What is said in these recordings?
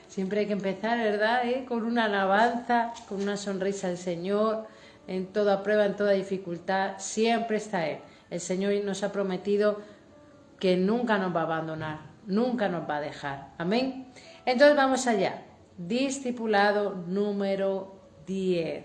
Siempre hay que empezar, ¿verdad? Con una alabanza, con una sonrisa al Señor, en toda prueba, en toda dificultad, siempre está Él. El Señor nos ha prometido que nunca nos va a abandonar, nunca nos va a dejar. Amén. Entonces vamos allá. Discipulado número 10.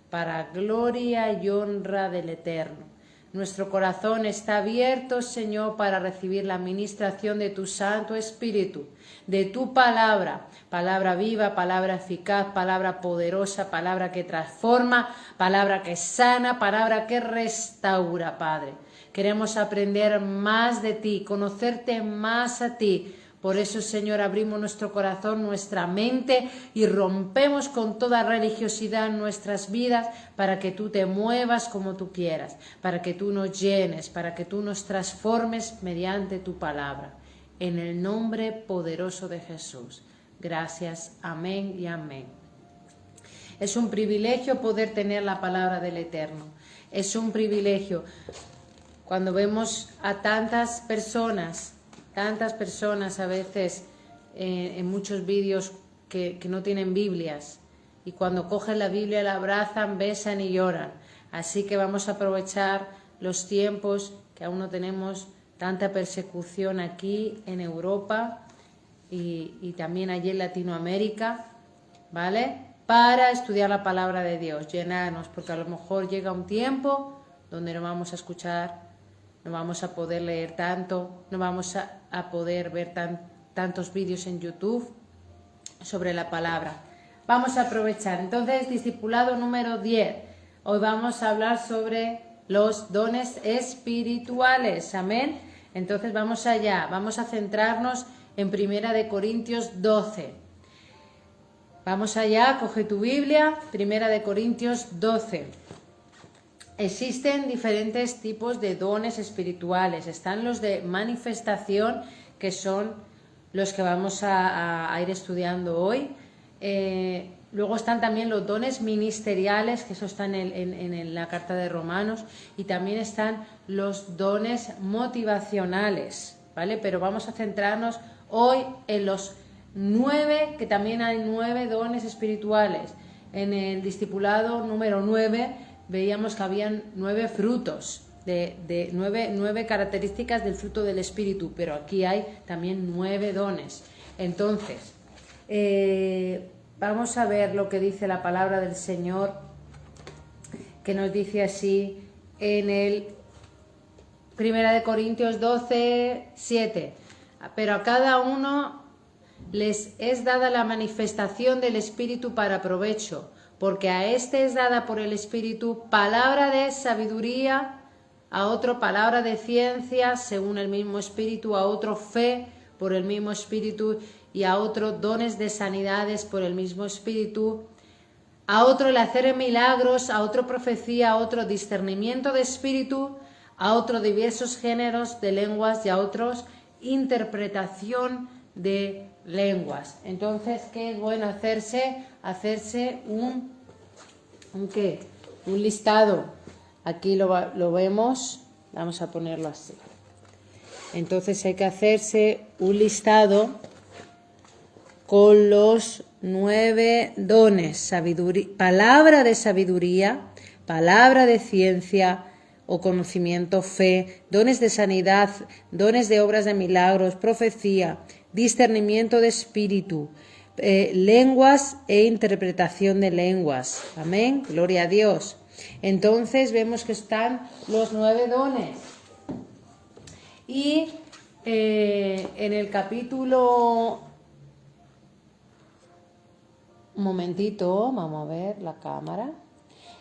Para gloria y honra del Eterno. Nuestro corazón está abierto, Señor, para recibir la administración de tu Santo Espíritu, de tu palabra, palabra viva, palabra eficaz, palabra poderosa, palabra que transforma, palabra que sana, palabra que restaura, Padre. Queremos aprender más de ti, conocerte más a ti. Por eso, Señor, abrimos nuestro corazón, nuestra mente y rompemos con toda religiosidad en nuestras vidas para que tú te muevas como tú quieras, para que tú nos llenes, para que tú nos transformes mediante tu palabra. En el nombre poderoso de Jesús. Gracias. Amén y amén. Es un privilegio poder tener la palabra del Eterno. Es un privilegio. Cuando vemos a tantas personas a veces en muchos vídeos que no tienen Biblias, y cuando cogen la Biblia la abrazan, besan y lloran. Así que vamos a aprovechar los tiempos que aún no tenemos tanta persecución aquí en Europa y también allí en Latinoamérica, ¿vale? Para estudiar la palabra de Dios, llenarnos, porque a lo mejor llega un tiempo donde no vamos a escuchar, no vamos a poder leer tanto, no vamos a poder ver tantos vídeos en YouTube sobre la palabra. Vamos a aprovechar. Entonces, discipulado número 10. Hoy vamos a hablar sobre los dones espirituales. Amén. Entonces, vamos allá. Vamos a centrarnos en 1 Corintios 12. Vamos allá, coge tu Biblia, 1 Corintios 12. Existen diferentes tipos de dones espirituales. Están los de manifestación, que son los que vamos a ir estudiando hoy. Luego están también los dones ministeriales, que eso está en la carta de Romanos. Y también están los dones motivacionales, ¿vale? Pero vamos a centrarnos hoy en los 9, que también hay 9 dones espirituales. En el discipulado número 9 veíamos que habían 9 frutos, de 9 características del fruto del Espíritu, pero aquí hay también 9 dones. Entonces, vamos a ver lo que dice la palabra del Señor, que nos dice así en el 1 Corintios 12, 7. Pero a cada uno les es dada la manifestación del Espíritu para provecho, porque a este es dada por el Espíritu palabra de sabiduría, a otro palabra de ciencia según el mismo Espíritu, a otro fe por el mismo Espíritu, y a otro dones de sanidades por el mismo Espíritu, a otro el hacer milagros, a otro profecía, a otro discernimiento de espíritu, a otro diversos géneros de lenguas y a otros interpretación de lenguas. Entonces, ¿qué es bueno hacerse? Hacerse un listado. Aquí lo vemos, vamos a ponerlo así. Entonces hay que hacerse un listado con los 9 dones: sabiduría, palabra de sabiduría, palabra de ciencia o conocimiento, fe, dones de sanidad, dones de obras de milagros, profecía, discernimiento de espíritu, lenguas e interpretación de lenguas. Amén, gloria a Dios. Entonces vemos que están los 9 dones. Y en el capítulo... Un momentito, vamos a ver la cámara.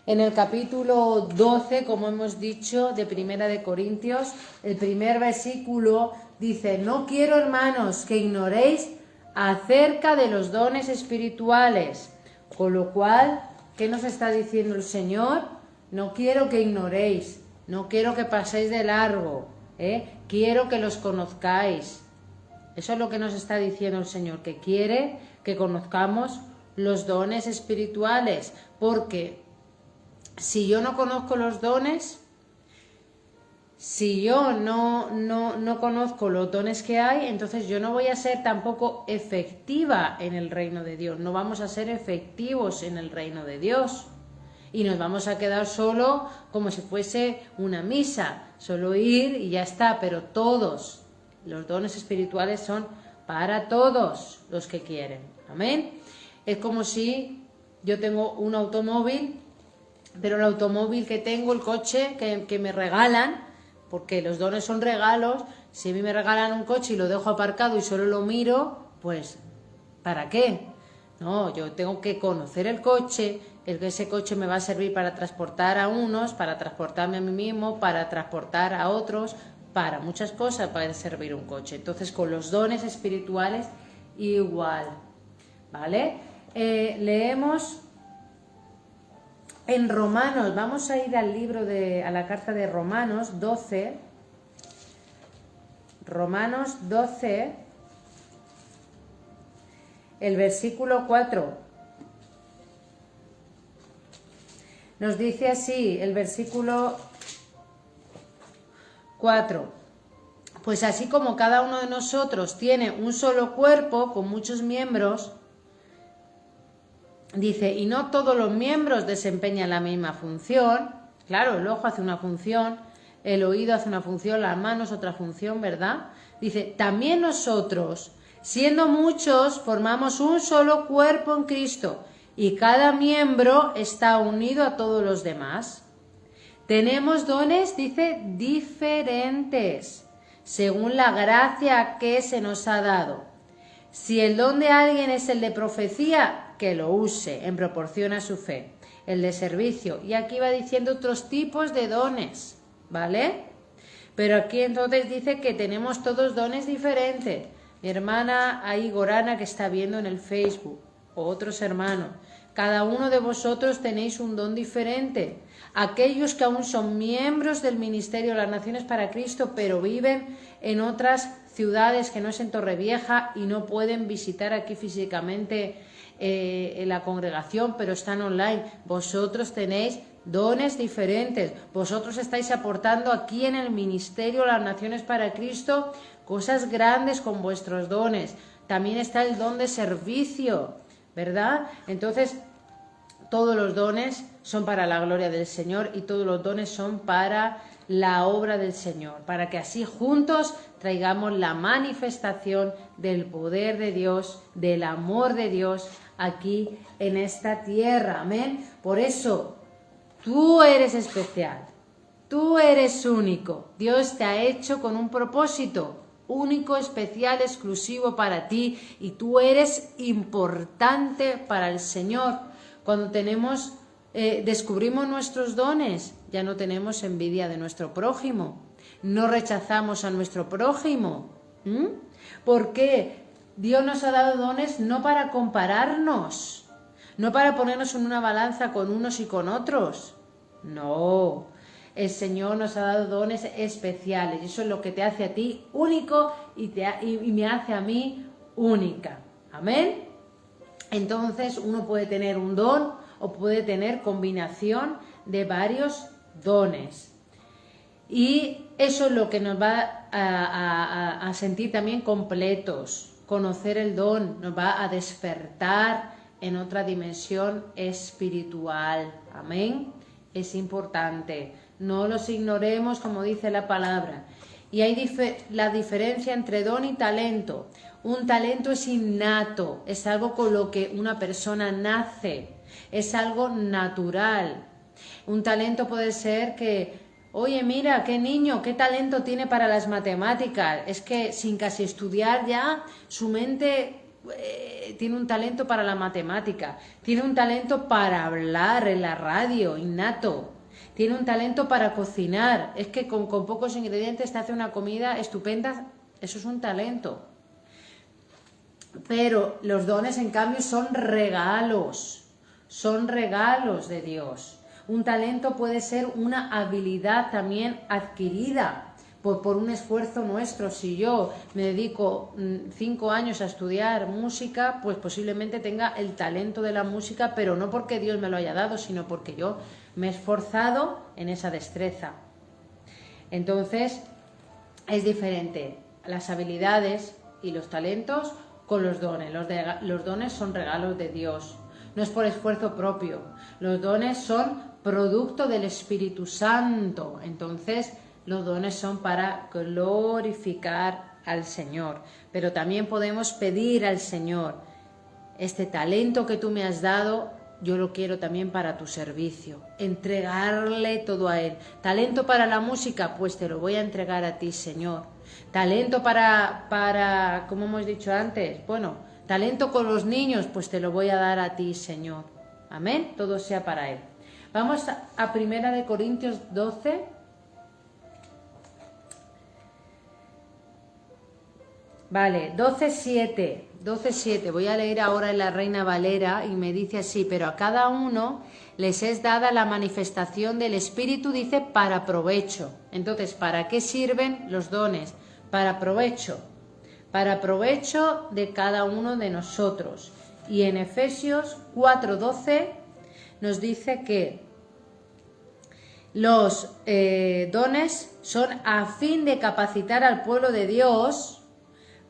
En el capítulo 12, como hemos dicho, de 1 Corintios, el primer versículo dice: no quiero, hermanos, que ignoréis acerca de los dones espirituales. Con lo cual, ¿qué nos está diciendo el Señor? No quiero que ignoréis, no quiero que paséis de largo, quiero que los conozcáis. Eso es lo que nos está diciendo el Señor, que quiere que conozcamos los dones espirituales, porque si yo no conozco los dones, Si yo no conozco los dones que hay, entonces yo no voy a ser tampoco efectiva en el reino de Dios. No vamos a ser efectivos en el reino de Dios. Y nos vamos a quedar solo como si fuese una misa. Solo ir y ya está. Pero todos los dones espirituales son para todos los que quieren. Amén. Es como si yo tengo un automóvil, pero el automóvil que tengo, el coche que me regalan, porque los dones son regalos, si a mí me regalan un coche y lo dejo aparcado y solo lo miro, pues ¿para qué? No, yo tengo que conocer el coche, ese coche me va a servir para transportar a unos, para transportarme a mí mismo, para transportar a otros, para muchas cosas puede servir un coche. Entonces con los dones espirituales igual, ¿vale? Leemos en Romanos, vamos a ir al a la carta de Romanos 12, el versículo 4. Nos dice así, el versículo 4. Pues así como cada uno de nosotros tiene un solo cuerpo con muchos miembros, dice, y no todos los miembros desempeñan la misma función. Claro, el ojo hace una función, el oído hace una función, las manos otra función, ¿verdad? Dice, también nosotros, siendo muchos, formamos un solo cuerpo en Cristo, y cada miembro está unido a todos los demás. Tenemos dones, dice, diferentes, según la gracia que se nos ha dado. Si el don de alguien es el de profecía, que lo use en proporción a su fe. El de servicio. Y aquí va diciendo otros tipos de dones, ¿vale? Pero aquí entonces dice que tenemos todos dones diferentes. Mi hermana ahí, Gorana, que está viendo en el Facebook, o otros hermanos. Cada uno de vosotros tenéis un don diferente. Aquellos que aún son miembros del Ministerio de las Naciones para Cristo, pero viven en otras ciudades que no es en Torrevieja y no pueden visitar aquí físicamente en la congregación, pero están online. Vosotros tenéis dones diferentes. Vosotros estáis aportando aquí en el Ministerio de las Naciones para Cristo cosas grandes con vuestros dones. También está el don de servicio, ¿verdad? Entonces, todos los dones son para la gloria del Señor y todos los dones son para la obra del Señor, para que así juntos traigamos la manifestación del poder de Dios, del amor de Dios aquí en esta tierra. Amén. Por eso, tú eres especial, tú eres único. Dios te ha hecho con un propósito único, especial, exclusivo para ti, y tú eres importante para el Señor. Cuando descubrimos nuestros dones, ya no tenemos envidia de nuestro prójimo, no rechazamos a nuestro prójimo. ¿Por qué? Dios nos ha dado dones no para compararnos, no para ponernos en una balanza con unos y con otros. No, el Señor nos ha dado dones especiales y eso es lo que te hace a ti único y me hace a mí única. Amén. Entonces uno puede tener un don o puede tener combinación de varios dones. Y eso es lo que nos va a sentir también completos. Conocer el don nos va a despertar en otra dimensión espiritual. Amén. Es importante. No los ignoremos, como dice la palabra. Y hay la diferencia entre don y talento. Un talento es innato, es algo con lo que una persona nace, es algo natural. Un talento puede ser que, oye, mira, qué niño, qué talento tiene para las matemáticas. Es que sin casi estudiar ya, su mente tiene un talento para la matemática, tiene un talento para hablar en la radio, innato. Tiene un talento para cocinar, es que con pocos ingredientes te hace una comida estupenda, eso es un talento. Pero los dones, en cambio, son regalos de Dios. Un talento puede ser una habilidad también adquirida por un esfuerzo nuestro. Si yo me dedico 5 años a estudiar música, pues posiblemente tenga el talento de la música, pero no porque Dios me lo haya dado, sino porque yo me he esforzado en esa destreza. Entonces, es diferente las habilidades y los talentos con los dones. Los dones son regalos de Dios, no es por esfuerzo propio. Los dones son producto del Espíritu Santo. Entonces, los dones son para glorificar al Señor. Pero también podemos pedir al Señor, este talento que tú me has dado, yo lo quiero también para tu servicio. Entregarle todo a Él. Talento para la música, pues te lo voy a entregar a ti, Señor. Talento para, como hemos dicho antes, bueno, talento con los niños, pues te lo voy a dar a ti, Señor. Amén, todo sea para Él. Vamos a 1 Corintios 12. Vale, 12:7. Voy a leer ahora en la Reina Valera y me dice así: pero a cada uno les es dada la manifestación del Espíritu, dice, para provecho. Entonces, ¿para qué sirven los dones? Para provecho de cada uno de nosotros. Y en Efesios 4:12 nos dice que los dones son a fin de capacitar al pueblo de Dios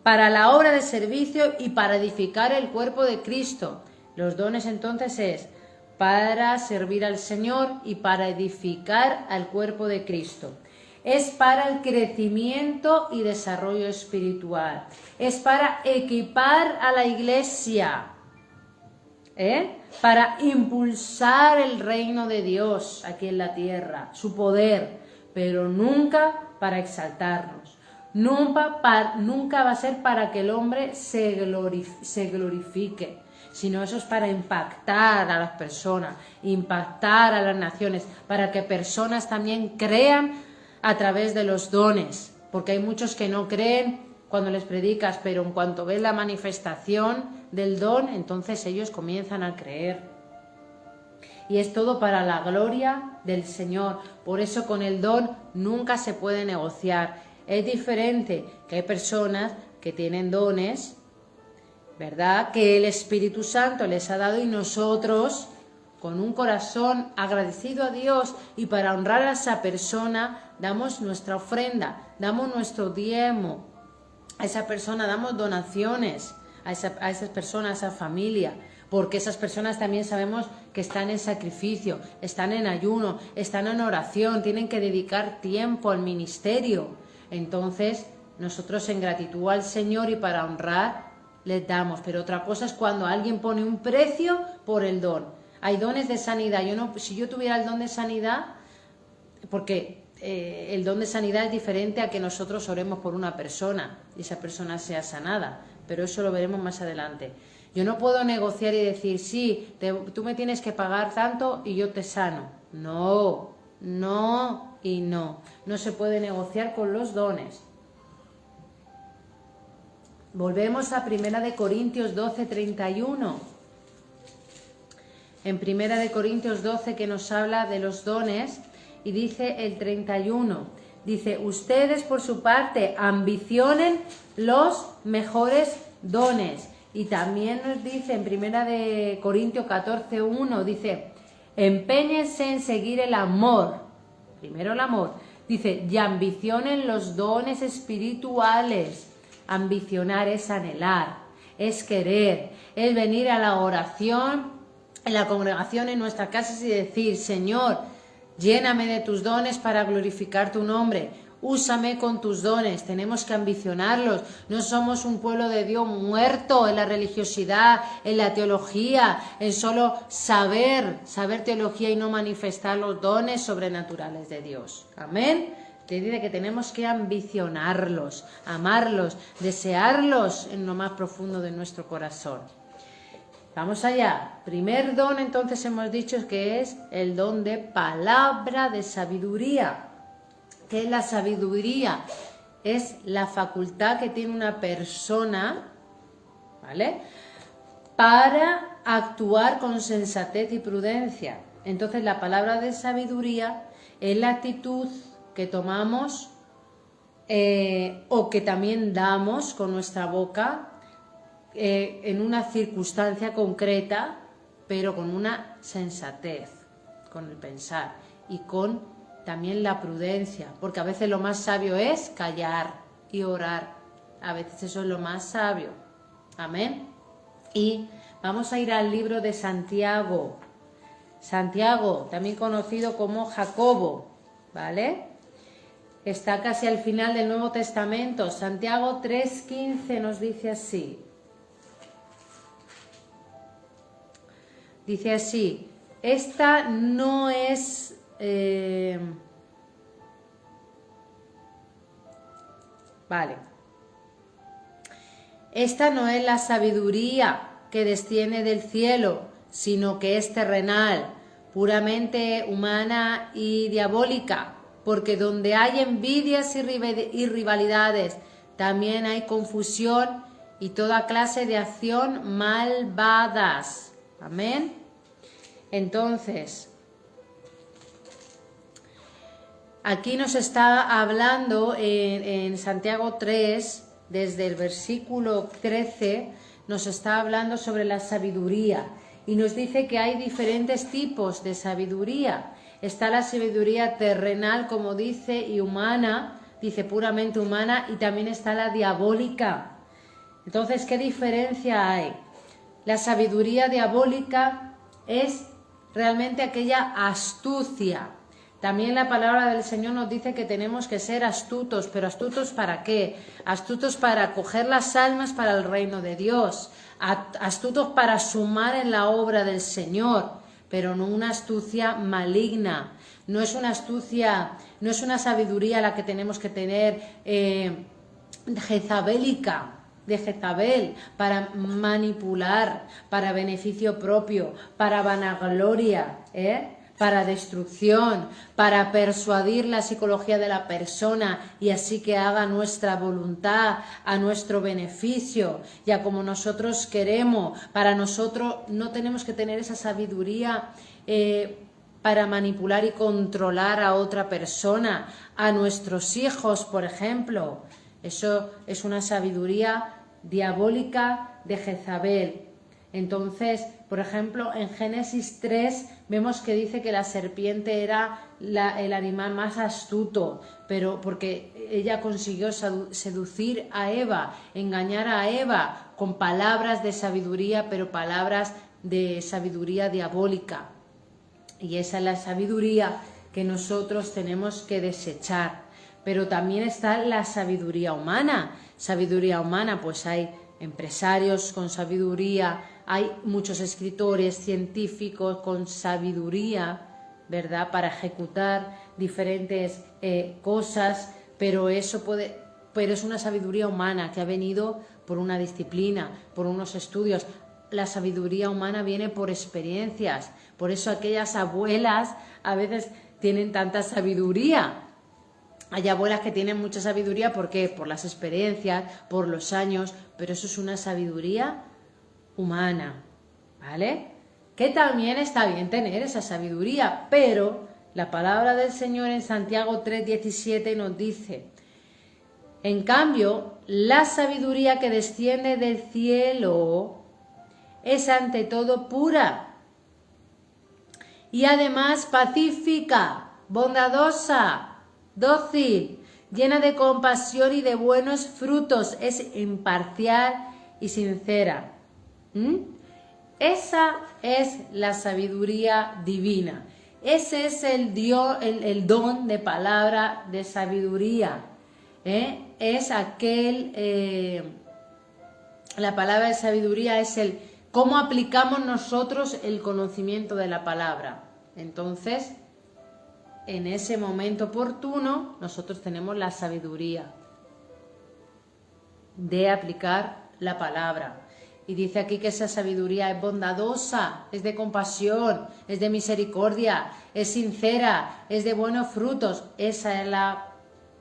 para la obra de servicio y para edificar el cuerpo de Cristo. Los dones entonces es para servir al Señor y para edificar al cuerpo de Cristo. Es para el crecimiento y desarrollo espiritual. Es para equipar a la iglesia, para impulsar el reino de Dios aquí en la tierra, su poder, pero nunca para exaltarnos. Nunca va a ser para que el hombre se glorifique, sino eso es para impactar a las personas, impactar a las naciones, para que personas también crean a través de los dones, porque hay muchos que no creen cuando les predicas, pero en cuanto ven la manifestación del don, entonces ellos comienzan a creer. Y es todo para la gloria del Señor. Por eso con el don nunca se puede negociar. Es diferente que hay personas que tienen dones, ¿verdad?, que el Espíritu Santo les ha dado, y nosotros, con un corazón agradecido a Dios y para honrar a esa persona, damos nuestra ofrenda, damos nuestro diezmo a esa persona, damos donaciones a esas personas, a esa familia, porque esas personas también sabemos que están en sacrificio, están en ayuno, están en oración, tienen que dedicar tiempo al ministerio. Entonces, nosotros en gratitud al Señor y para honrar, les damos. Pero otra cosa es cuando alguien pone un precio por el don. Hay dones de sanidad. Si yo tuviera el don de sanidad, porque el don de sanidad es diferente a que nosotros oremos por una persona y esa persona sea sanada, pero eso lo veremos más adelante. Yo no puedo negociar y decir, sí, tú me tienes que pagar tanto y yo te sano. No y no. No se puede negociar con los dones. Volvemos a 1 Corintios 12:31. En 1 Corintios 12, que nos habla de los dones, y dice el 31, dice, ustedes por su parte ambicionen los mejores dones. Y también nos dice en 1 Corintios 14:1, dice, empéñense en seguir el amor. Primero el amor. Dice, y ambicionen los dones espirituales. Ambicionar es anhelar, es querer, es venir a la oración, en la congregación, en nuestras casas y decir, Señor, lléname de tus dones para glorificar tu nombre. Úsame con tus dones, tenemos que ambicionarlos. No somos un pueblo de Dios muerto en la religiosidad, en la teología, en solo saber teología y no manifestar los dones sobrenaturales de Dios. Amén. Te dice que tenemos que ambicionarlos, amarlos, desearlos en lo más profundo de nuestro corazón. Vamos allá. Primer don, entonces hemos dicho que es el don de palabra de sabiduría. ¿Qué es la sabiduría? Es la facultad que tiene una persona, ¿vale?, para actuar con sensatez y prudencia. Entonces la palabra de sabiduría es la actitud que tomamos o que también damos con nuestra boca en una circunstancia concreta, pero con una sensatez, con el pensar y con también la prudencia, porque a veces lo más sabio es callar y orar. A veces eso es lo más sabio. Amén. Y vamos a ir al libro de Santiago. Santiago, también conocido como Jacobo, ¿vale? Está casi al final del Nuevo Testamento. Santiago 3:15 nos dice así. Dice así, esta no es... vale. Esta no es la sabiduría que desciende del cielo, sino que es terrenal, puramente humana y diabólica, porque donde hay envidias y rivalidades, también hay confusión y toda clase de acción malvadas. Amén. Entonces, aquí nos está hablando en Santiago 3, desde el versículo 13, nos está hablando sobre la sabiduría y nos dice que hay diferentes tipos de sabiduría. Está la sabiduría terrenal, como dice, y humana, dice puramente humana, y también está la diabólica. Entonces, ¿qué diferencia hay? La sabiduría diabólica es realmente aquella astucia. También la palabra del Señor nos dice que tenemos que ser astutos, pero ¿astutos para qué? Astutos para coger las almas para el reino de Dios, astutos para sumar en la obra del Señor, pero no una astucia maligna, no es una astucia, no es una sabiduría la que tenemos que tener jezabélica, de Jezabel, para manipular, para beneficio propio, para vanagloria, para destrucción, para persuadir la psicología de la persona y así que haga nuestra voluntad a nuestro beneficio y a como nosotros queremos. Para nosotros no tenemos que tener esa sabiduría para manipular y controlar a otra persona, a nuestros hijos, por ejemplo. Eso es una sabiduría diabólica de Jezabel. Entonces, por ejemplo, en Génesis 3 vemos que dice que la serpiente era el animal más astuto, pero porque ella consiguió seducir a Eva, engañar a Eva con palabras de sabiduría, pero palabras de sabiduría diabólica. Y esa es la sabiduría que nosotros tenemos que desechar. Pero también está la sabiduría humana. Sabiduría humana, pues hay empresarios con sabiduría, hay muchos escritores, científicos con sabiduría, ¿verdad? Para ejecutar diferentes cosas, pero es una sabiduría humana que ha venido por una disciplina, por unos estudios. La sabiduría humana viene por experiencias, por eso aquellas abuelas a veces tienen tanta sabiduría. Hay abuelas que tienen mucha sabiduría, ¿por qué? Por las experiencias, por los años, pero eso es una sabiduría humana, ¿vale? Que también está bien tener esa sabiduría, pero la palabra del Señor en Santiago 3:17 nos dice: en cambio, la sabiduría que desciende del cielo es ante todo pura y además pacífica, bondadosa, dócil, llena de compasión y de buenos frutos, es imparcial y sincera. Esa es la sabiduría divina. Ese es el don de palabra de sabiduría. Es la palabra de sabiduría es cómo aplicamos nosotros el conocimiento de la palabra. Entonces, en ese momento oportuno, nosotros tenemos la sabiduría de aplicar la palabra. Y dice aquí que esa sabiduría es bondadosa, es de compasión, es de misericordia, es sincera, es de buenos frutos. Ese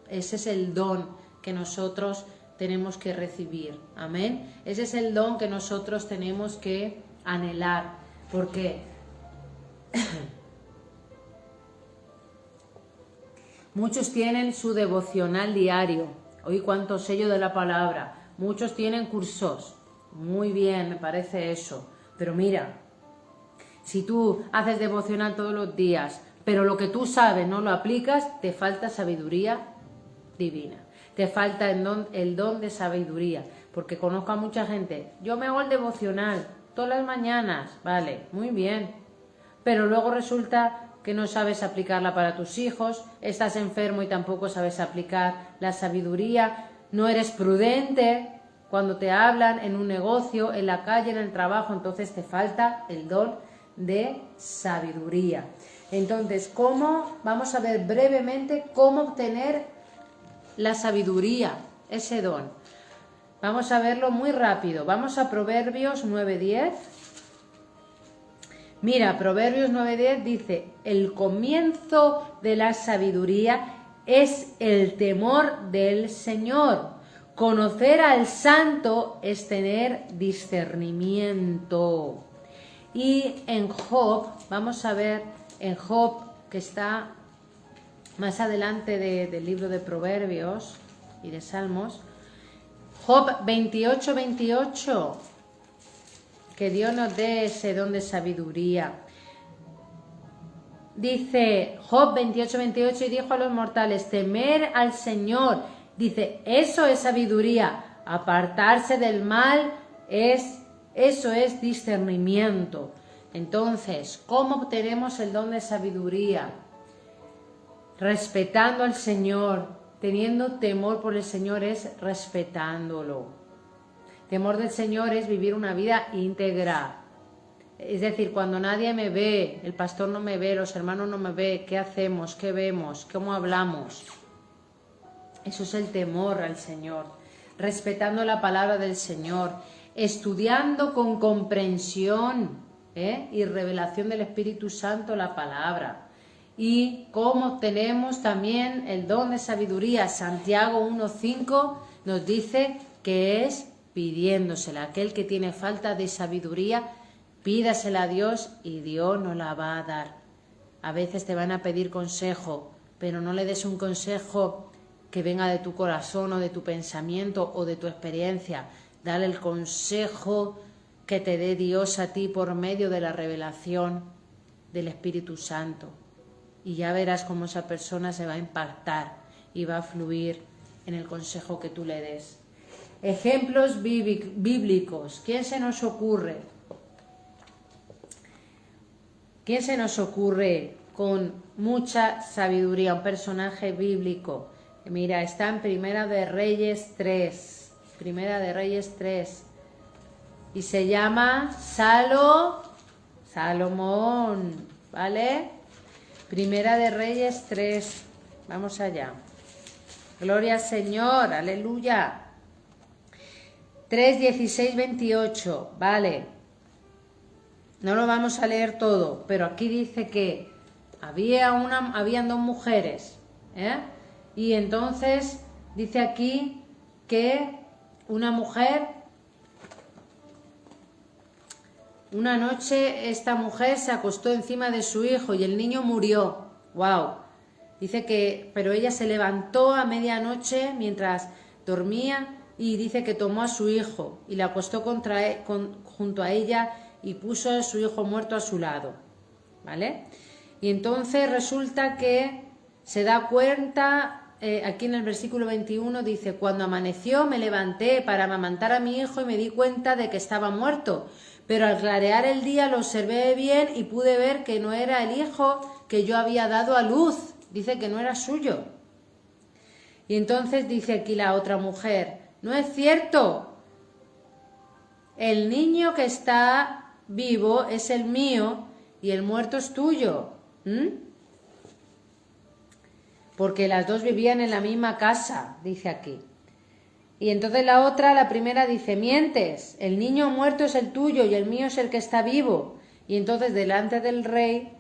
es el don que nosotros tenemos que recibir. Amén. Ese es el don que nosotros tenemos que anhelar. Porque muchos tienen su devocional diario. Hoy cuánto sello de la palabra. Muchos tienen cursos. Muy bien, me parece eso. Pero mira, si tú haces devocional todos los días, pero lo que tú sabes no lo aplicas, te falta sabiduría divina. Te falta el don de sabiduría, porque conozco a mucha gente. Yo me hago el devocional todas las mañanas, vale, muy bien, pero luego resulta que no sabes aplicarla para tus hijos, estás enfermo y tampoco sabes aplicar la sabiduría, no eres prudente cuando te hablan en un negocio, en la calle, en el trabajo, entonces te falta el don de sabiduría. Entonces, vamos a ver brevemente cómo obtener la sabiduría, ese don. Vamos a verlo muy rápido. Vamos a Proverbios 9:10. Mira, Proverbios 9:10 dice, el comienzo de la sabiduría es el temor del Señor. Conocer al santo es tener discernimiento. Y en Job, vamos a ver en Job, que está más adelante del libro de Proverbios y de Salmos, Job 28:28, que Dios nos dé ese don de sabiduría. Dice Job 28:28, y dijo a los mortales, temer al Señor. Dice, eso es sabiduría, apartarse del mal, eso es discernimiento. Entonces, ¿cómo obtenemos el don de sabiduría? Respetando al Señor, teniendo temor por el Señor es respetándolo. Temor del Señor es vivir una vida íntegra. Es decir, cuando nadie me ve, el pastor no me ve, los hermanos no me ven, ¿qué hacemos? ¿Qué vemos? ¿Cómo hablamos? Eso es el temor al Señor. Respetando la palabra del Señor, estudiando con comprensión y revelación del Espíritu Santo la palabra. Y cómo tenemos también el don de sabiduría. Santiago 1:5 nos dice que es pidiéndosela. Aquel que tiene falta de sabiduría, pídasela a Dios y Dios nos la va a dar. A veces te van a pedir consejo, pero no le des un consejo que venga de tu corazón o de tu pensamiento o de tu experiencia. Dale el consejo que te dé Dios a ti por medio de la revelación del Espíritu Santo. Y ya verás cómo esa persona se va a impactar y va a fluir en el consejo que tú le des. Ejemplos bíblicos. ¿Quién se nos ocurre? ¿Quién se nos ocurre con mucha sabiduría? Un personaje bíblico. Mira, está en Primera de Reyes 3. Primera de Reyes 3. Y se llama Salomón. ¿Vale? Primera de Reyes 3. Vamos allá. Gloria al Señor. Aleluya. 3, 16, 28. Vale. No lo vamos a leer todo, pero aquí dice que habían dos mujeres, y entonces dice aquí que una noche esta mujer se acostó encima de su hijo y el niño murió. ¡Wow! Dice que, pero ella se levantó a medianoche mientras dormía y dice que tomó a su hijo y le acostó junto a ella y puso a su hijo muerto a su lado, ¿vale? Y entonces resulta que se da cuenta, aquí en el versículo 21 dice, cuando amaneció me levanté para amamantar a mi hijo y me di cuenta de que estaba muerto, pero al clarear el día lo observé bien y pude ver que no era el hijo que yo había dado a luz, dice que no era suyo. Y entonces dice aquí la otra mujer, no es cierto, el niño que está vivo es el mío y el muerto es tuyo. Porque las dos vivían en la misma casa, dice aquí. Y entonces la primera dice, mientes, el niño muerto es el tuyo y el mío es el que está vivo. Y entonces delante del rey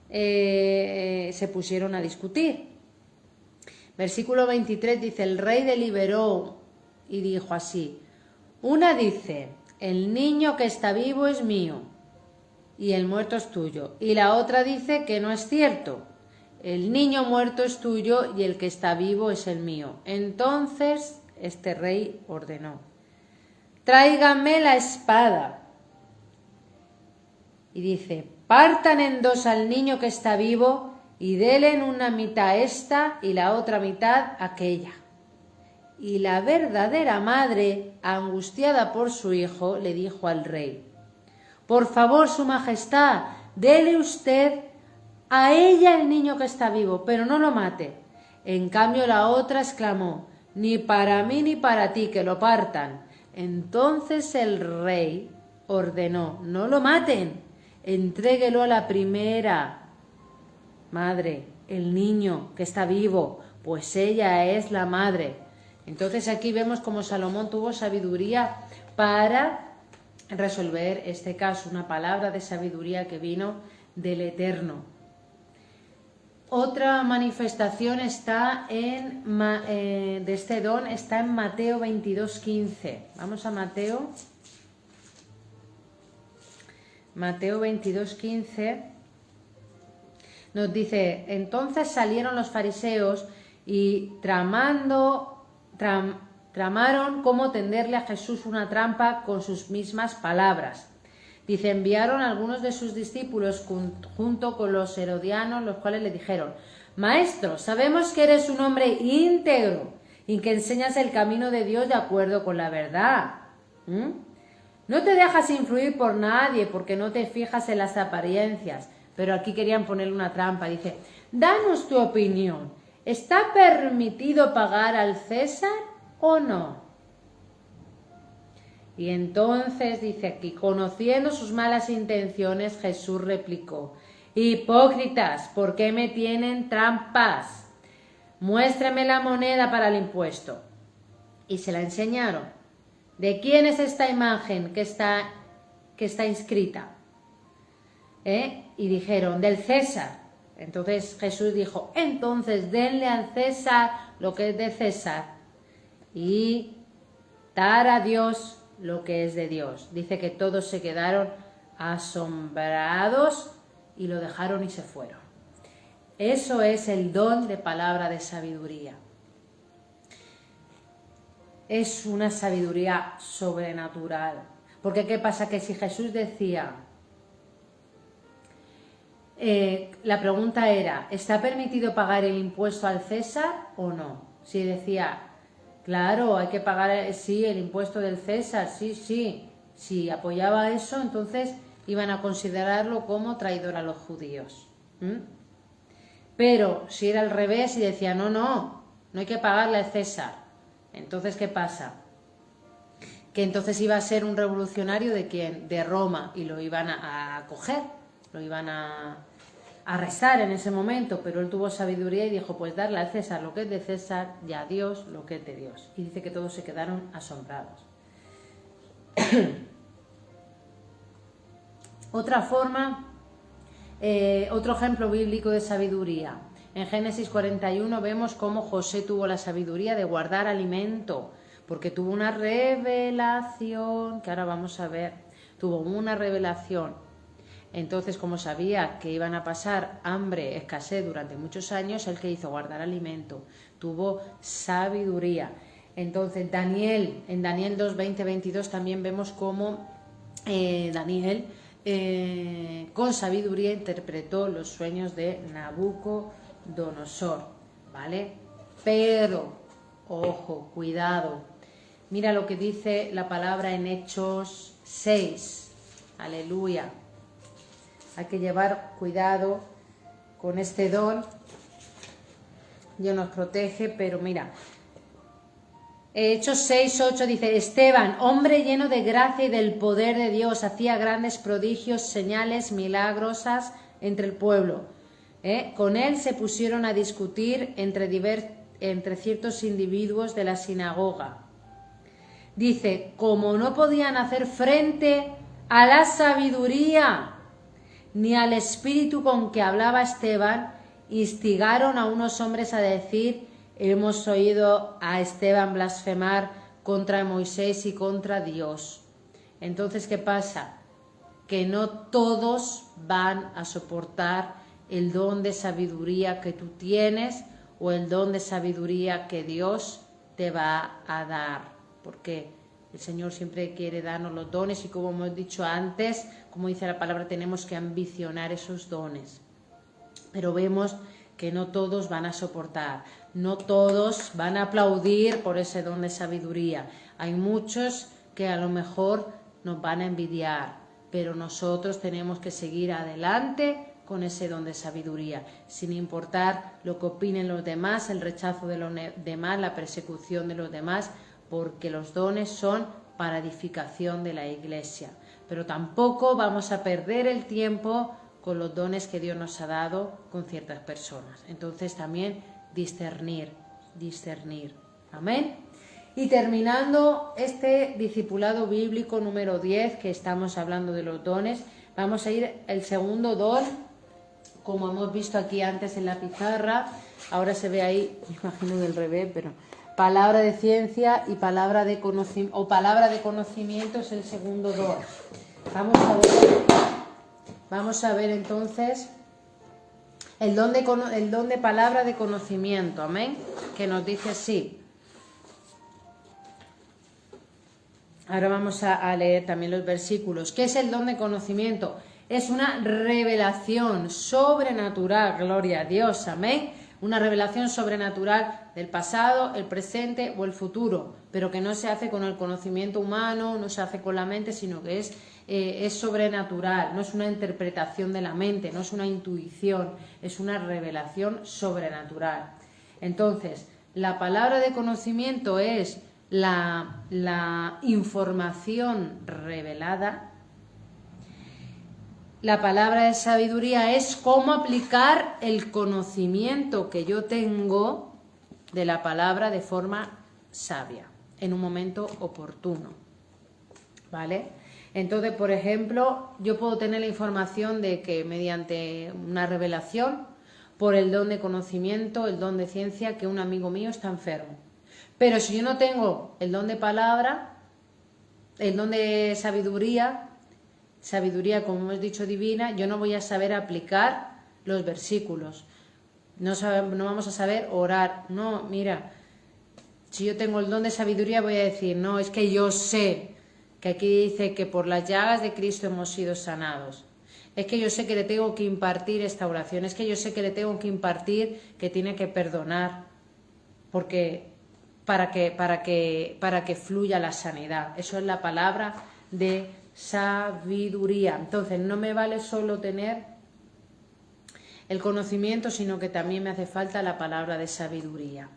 se pusieron a discutir. Versículo 23 dice, el rey deliberó y dijo así, una dice, el niño que está vivo es mío y el muerto es tuyo. Y la otra dice que no es cierto. El niño muerto es tuyo y el que está vivo es el mío. Entonces este rey ordenó, tráigame la espada. Y dice, partan en dos al niño que está vivo y denle una mitad a esta y la otra mitad a aquella. Y la verdadera madre, angustiada por su hijo, le dijo al rey: por favor, su majestad, dele usted a ella el niño que está vivo, pero no lo mate. En cambio la otra exclamó: ni para mí ni para ti, que lo partan. Entonces el rey ordenó: no lo maten, entréguelo a la primera madre, el niño que está vivo, pues ella es la madre. Entonces aquí vemos cómo Salomón tuvo sabiduría para resolver este caso, una palabra de sabiduría que vino del Eterno. Otra manifestación está de este don está en Mateo 22:15. Vamos a Mateo 22:15. Nos dice: entonces salieron los fariseos y tramaron cómo tenderle a Jesús una trampa con sus mismas palabras. Dice: enviaron a algunos de sus discípulos junto con los herodianos, los cuales le dijeron: Maestro, sabemos que eres un hombre íntegro y que enseñas el camino de Dios de acuerdo con la verdad. No te dejas influir por nadie porque no te fijas en las apariencias. Pero aquí querían ponerle una trampa. Dice: danos tu opinión. ¿Está permitido pagar al César o no? Y entonces dice aquí: conociendo sus malas intenciones, Jesús replicó: hipócritas, ¿por qué me tienen trampas? Muéstrame la moneda para el impuesto. Y se la enseñaron. ¿De quién es esta imagen que está inscrita? Y dijeron: del César. Entonces Jesús dijo: entonces denle al César lo que es de César y dar a Dios lo que es de Dios. Dice que todos se quedaron asombrados y lo dejaron y se fueron. Eso es el don de palabra de sabiduría. Es una sabiduría sobrenatural. Porque ¿qué pasa? Que si Jesús decía... la pregunta era: ¿está permitido pagar el impuesto al César o no? Si decía, claro, hay que pagar, sí, el impuesto del César, sí. Si apoyaba eso, entonces iban a considerarlo como traidor a los judíos. Pero si era al revés y decía, no hay que pagarle al César, entonces ¿qué pasa? Que entonces iba a ser un revolucionario ¿de quién? De Roma, y lo iban a coger, lo iban a arrestar en ese momento, pero él tuvo sabiduría y dijo: pues darle al César lo que es de César y a Dios lo que es de Dios. Y dice que todos se quedaron asombrados. Otra forma, otro ejemplo bíblico de sabiduría. En Génesis 41 vemos cómo José tuvo la sabiduría de guardar alimento, porque tuvo una revelación, que ahora vamos a ver, tuvo una revelación. Entonces, como sabía que iban a pasar hambre, escasez durante muchos años, él que hizo guardar alimento, tuvo sabiduría. Entonces, en Daniel 2, 20, 22 también vemos cómo Daniel con sabiduría interpretó los sueños de Nabucodonosor, ¿vale? Pero, ojo, cuidado, mira lo que dice la palabra en Hechos 6, aleluya. Hay que llevar cuidado con este don. Dios nos protege, pero mira. Hechos 6, 8 dice: Esteban, hombre lleno de gracia y del poder de Dios, hacía grandes prodigios, señales milagrosas entre el pueblo. Con él se pusieron a discutir entre ciertos individuos de la sinagoga. Dice: como no podían hacer frente a la sabiduría ni al espíritu con que hablaba Esteban, instigaron a unos hombres a decir: hemos oído a Esteban blasfemar contra Moisés y contra Dios. Entonces, ¿qué pasa? Que no todos van a soportar el don de sabiduría que tú tienes o el don de sabiduría que Dios te va a dar. ¿Por qué? El Señor siempre quiere darnos los dones y, como hemos dicho antes, como dice la palabra, tenemos que ambicionar esos dones. Pero vemos que no todos van a soportar, no todos van a aplaudir por ese don de sabiduría. Hay muchos que a lo mejor nos van a envidiar, pero nosotros tenemos que seguir adelante con ese don de sabiduría, sin importar lo que opinen los demás, el rechazo de los demás, la persecución de los demás, porque los dones son para edificación de la Iglesia. Pero tampoco vamos a perder el tiempo con los dones que Dios nos ha dado con ciertas personas. Entonces también discernir. Amén. Y terminando este discipulado bíblico número 10, que estamos hablando de los dones, vamos a ir al segundo don, como hemos visto aquí antes en la pizarra. Ahora se ve ahí, me imagino del revés, pero palabra de ciencia y palabra de conocimiento, o palabra de conocimiento es el segundo don. Vamos a ver entonces el don de palabra de conocimiento, amén, que nos dice así. Ahora vamos a leer también los versículos. ¿Qué es el don de conocimiento? Es una revelación sobrenatural, gloria a Dios, amén. Una revelación sobrenatural del pasado, el presente o el futuro, pero que no se hace con el conocimiento humano, no se hace con la mente, sino que es sobrenatural, no es una interpretación de la mente, no es una intuición, es una revelación sobrenatural. Entonces, la palabra de conocimiento es la información revelada. La palabra de sabiduría es cómo aplicar el conocimiento que yo tengo de la palabra de forma sabia, en un momento oportuno, ¿vale? Entonces, por ejemplo, yo puedo tener la información de que mediante una revelación, por el don de conocimiento, el don de ciencia, que un amigo mío está enfermo. Pero si yo no tengo el don de palabra, el don de sabiduría, como hemos dicho, divina, yo no voy a saber aplicar los versículos, no vamos a saber orar. No, mira, si yo tengo el don de sabiduría voy a decir, no, es que yo sé que aquí dice que por las llagas de Cristo hemos sido sanados. Es que yo sé que le tengo que impartir esta oración, es que yo sé que le tengo que impartir que tiene que perdonar, porque para que fluya la sanidad. Eso es la palabra de sabiduría. Entonces no me vale solo tener el conocimiento, sino que también me hace falta la palabra de sabiduría.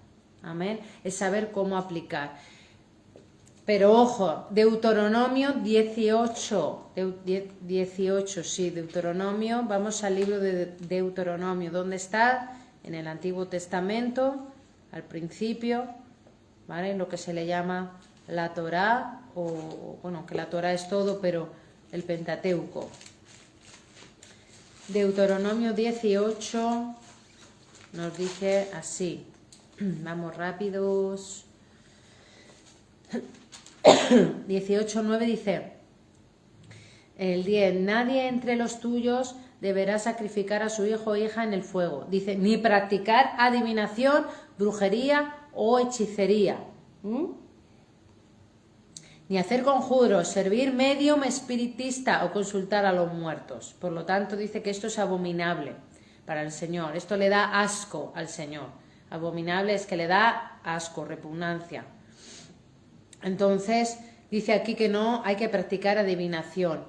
Amén. Es saber cómo aplicar. Pero ojo, Deuteronomio 18, Deuteronomio, vamos al libro de Deuteronomio. ¿Dónde está? En el Antiguo Testamento, al principio, ¿vale? Lo que se le llama la Torá, o bueno, que la Torá es todo, pero el Pentateuco. Deuteronomio 18 nos dice así. Vamos rápidos. 18:9 dice, el 10, nadie entre los tuyos deberá sacrificar a su hijo o hija en el fuego. Dice, ni practicar adivinación, brujería o hechicería. Ni hacer conjuros, servir medium espiritista o consultar a los muertos. Por lo tanto, dice que esto es abominable para el Señor. Esto le da asco al Señor. Abominable es que le da asco, repugnancia. Entonces, dice aquí que no hay que practicar adivinación.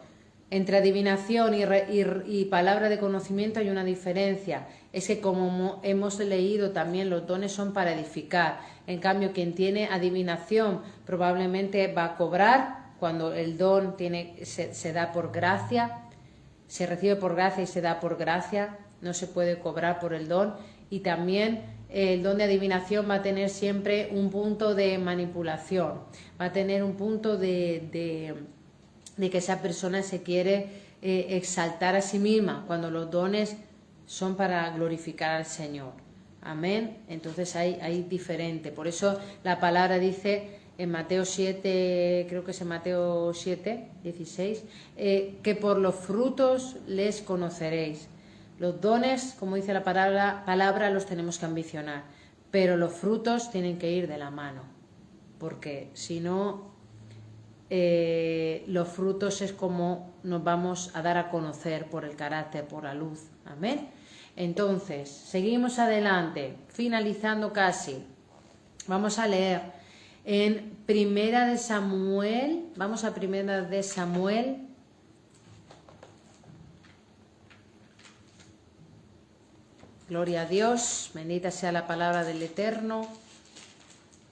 Entre adivinación y palabra de conocimiento hay una diferencia. Es que, como hemos leído también, los dones son para edificar. En cambio, quien tiene adivinación probablemente va a cobrar cuando el don se da por gracia, se recibe por gracia y se da por gracia, no se puede cobrar por el don. Y también el don de adivinación va a tener siempre un punto de manipulación, va a tener un punto de que esa persona se quiere exaltar a sí misma, cuando los dones son para glorificar al Señor. Amén. Entonces hay diferente. Por eso la palabra dice en Mateo 7, creo que es en Mateo 7, 16, que por los frutos les conoceréis. Los dones, como dice la palabra, los tenemos que ambicionar, pero los frutos tienen que ir de la mano, porque si no, los frutos es como nos vamos a dar a conocer por el carácter, por la luz. Amén. Entonces, seguimos adelante, finalizando casi. Vamos a leer en Primera de Samuel, vamos a Primera de Samuel. Gloria a Dios, bendita sea la palabra del Eterno.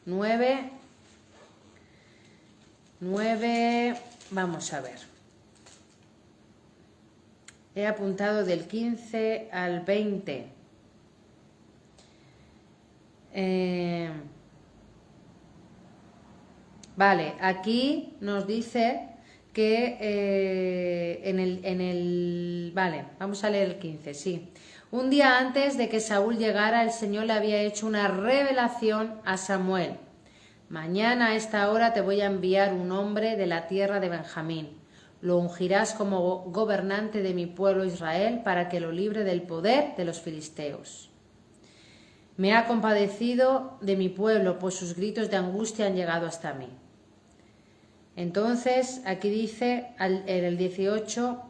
9, vamos a ver. He apuntado del 15 al 20. Vale, aquí nos dice que vale, vamos a leer el 15, sí. Un día antes de que Saúl llegara, el Señor le había hecho una revelación a Samuel. Mañana a esta hora te voy a enviar un hombre de la tierra de Benjamín. Lo ungirás como gobernante de mi pueblo Israel para que lo libre del poder de los filisteos. Me ha compadecido de mi pueblo, pues sus gritos de angustia han llegado hasta mí. Entonces, aquí dice, en el 18,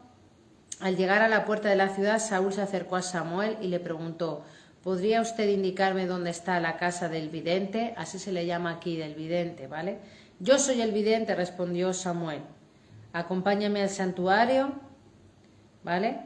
al llegar a la puerta de la ciudad, Saúl se acercó a Samuel y le preguntó: ¿podría usted indicarme dónde está la casa del vidente? Así se le llama aquí, del vidente, ¿vale? Yo soy el vidente, respondió Samuel. Acompáñame al santuario, ¿vale?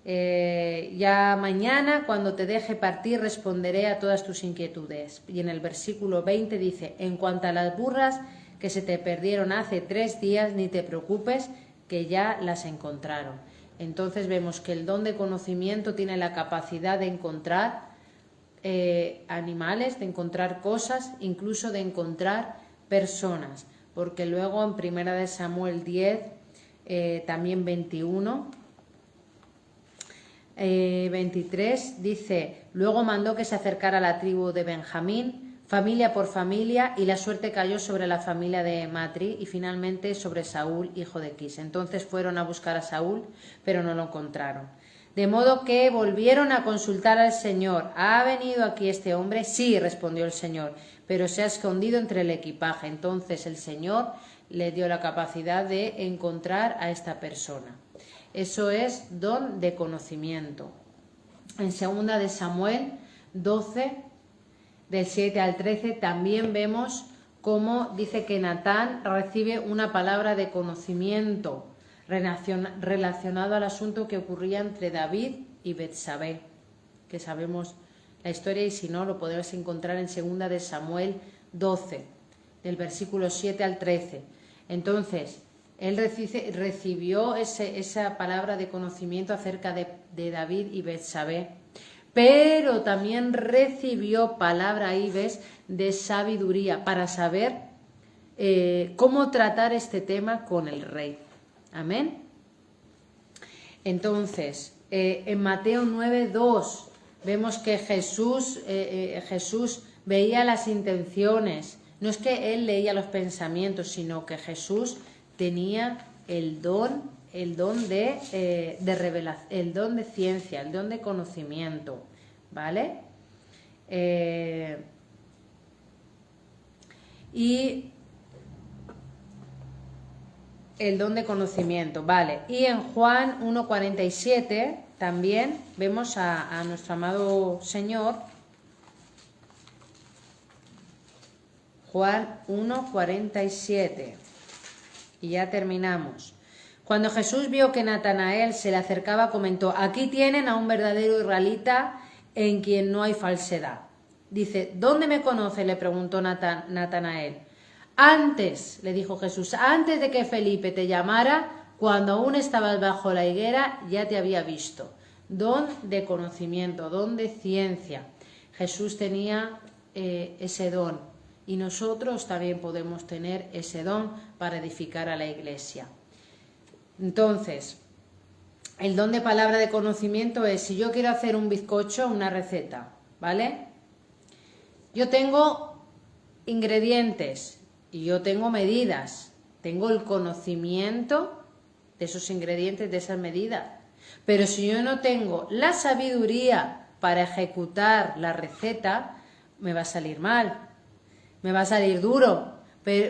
Ya mañana, cuando te deje partir, responderé a todas tus inquietudes. Y en el versículo 20 dice: en cuanto a las burras que se te perdieron hace 3 días, ni te preocupes, que ya las encontraron. Entonces vemos que el don de conocimiento tiene la capacidad de encontrar animales, de encontrar cosas, incluso de encontrar personas, porque luego en Primera de Samuel 10, también 21, 23, dice: luego mandó que se acercara a la tribu de Benjamín, familia por familia, y la suerte cayó sobre la familia de Matri y finalmente sobre Saúl, hijo de Quis. Entonces fueron a buscar a Saúl, pero no lo encontraron. De modo que volvieron a consultar al Señor. ¿Ha venido aquí este hombre? Sí, respondió el Señor, pero se ha escondido entre el equipaje. Entonces el Señor le dio la capacidad de encontrar a esta persona. Eso es don de conocimiento. En 2 de Samuel 12, del 7 al 13, también vemos cómo dice que Natán recibe una palabra de conocimiento relacionado al asunto que ocurría entre David y Betsabé, que sabemos la historia, y si no lo podemos encontrar en 2 de Samuel 12, del versículo 7 al 13. Entonces, él recibió esa palabra de conocimiento acerca de David y Betsabé, pero también recibió palabra, ahí ves, de sabiduría para saber cómo tratar este tema con el rey. Amén. Entonces, en Mateo 9:2 vemos que Jesús veía las intenciones. No es que él leía los pensamientos, sino que Jesús tenía el don de revelación, el don de ciencia, el don de conocimiento, ¿vale? Y el don de conocimiento, ¿vale? Y en Juan 1:47 también vemos a nuestro amado Señor. Juan 1:47. Y ya terminamos. Cuando Jesús vio que Natanael se le acercaba, comentó: aquí tienen a un verdadero israelita en quien no hay falsedad. Dice: ¿dónde me conoce?, le preguntó Natanael. Antes, le dijo Jesús, antes de que Felipe te llamara, cuando aún estabas bajo la higuera, ya te había visto. Don de conocimiento, don de ciencia. Jesús tenía ese don, y nosotros también podemos tener ese don para edificar a la iglesia. Entonces, el don de palabra de conocimiento es: si yo quiero hacer un bizcocho, una receta, ¿vale? Yo tengo ingredientes y yo tengo medidas, tengo el conocimiento de esos ingredientes, de esas medidas. Pero si yo no tengo la sabiduría para ejecutar la receta, me va a salir mal, me va a salir duro,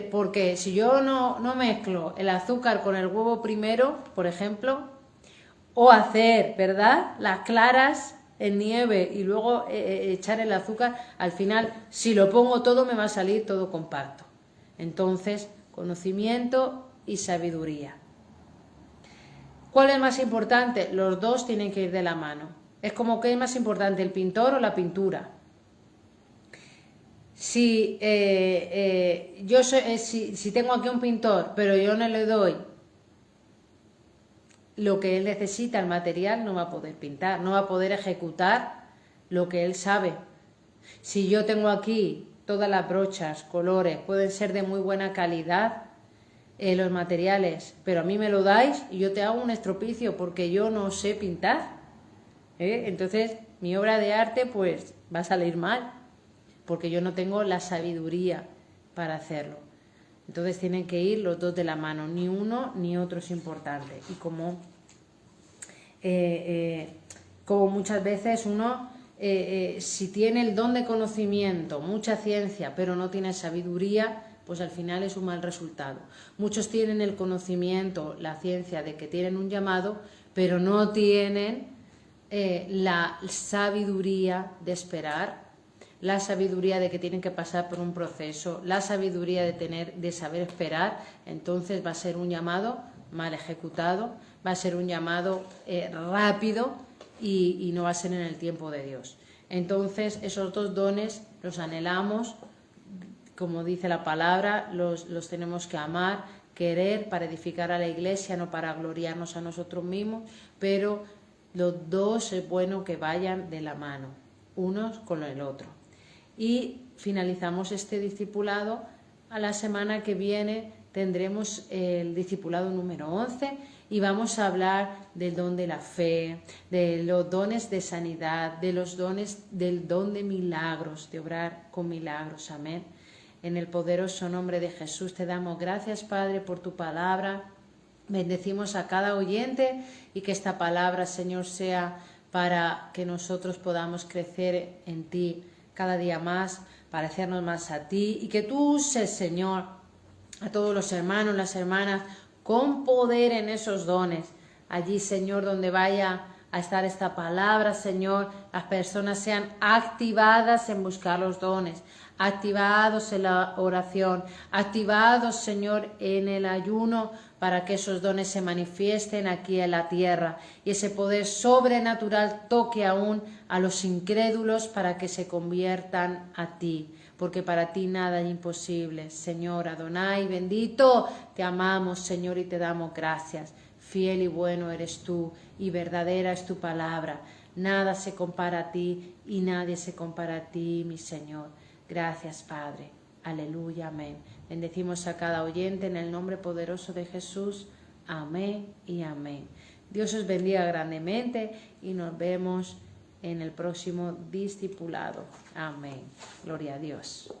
Porque si yo no mezclo el azúcar con el huevo primero, por ejemplo, o hacer, ¿verdad?, las claras en nieve y luego echar el azúcar, al final, si lo pongo todo, me va a salir todo compacto. Entonces, conocimiento y sabiduría. ¿Cuál es más importante? Los dos tienen que ir de la mano. Es como que es más importante el pintor o la pintura. Si si tengo aquí un pintor, pero yo no le doy lo que él necesita, el material, no va a poder pintar, no va a poder ejecutar lo que él sabe. Si yo tengo aquí todas las brochas, colores, pueden ser de muy buena calidad, los materiales, pero a mí me lo dais y yo te hago un estropicio porque yo no sé pintar. Entonces mi obra de arte pues va a salir mal, porque yo no tengo la sabiduría para hacerlo. Entonces tienen que ir los dos de la mano, ni uno ni otro es importante. Y como muchas veces uno, si tiene el don de conocimiento, mucha ciencia, pero no tiene sabiduría, pues al final es un mal resultado. Muchos tienen el conocimiento, la ciencia de que tienen un llamado, pero no tienen la sabiduría de esperar, la sabiduría de que tienen que pasar por un proceso, la sabiduría de saber esperar. Entonces va a ser un llamado mal ejecutado, va a ser un llamado rápido y no va a ser en el tiempo de Dios. Entonces esos dos dones los anhelamos, como dice la palabra, los tenemos que amar, querer para edificar a la iglesia, no para gloriarnos a nosotros mismos, pero los dos es bueno que vayan de la mano, unos con el otro. Y finalizamos este discipulado. A la semana que viene tendremos el discipulado número 11 y vamos a hablar del don de la fe, de los dones de sanidad, de los dones del don de milagros, de obrar con milagros. Amén. En el poderoso nombre de Jesús te damos gracias, Padre, por tu palabra. Bendecimos a cada oyente y que esta palabra, Señor, sea para que nosotros podamos crecer en ti cada día más, parecernos más a ti, y que tú uses, Señor, a todos los hermanos, las hermanas, con poder en esos dones. Allí, Señor, donde vaya a estar esta palabra, Señor, las personas sean activadas en buscar los dones, activados en la oración, activados, Señor, en el ayuno, para que esos dones se manifiesten aquí en la tierra y ese poder sobrenatural toque aún a los incrédulos para que se conviertan a ti, porque para ti nada es imposible. Señor Adonai, bendito, te amamos, Señor, y te damos gracias. Fiel y bueno eres tú y verdadera es tu palabra. Nada se compara a ti y nadie se compara a ti, mi Señor. Gracias, Padre. Aleluya, amén. Bendecimos a cada oyente en el nombre poderoso de Jesús. Amén y amén. Dios os bendiga grandemente y nos vemos en el próximo discipulado. Amén. Gloria a Dios.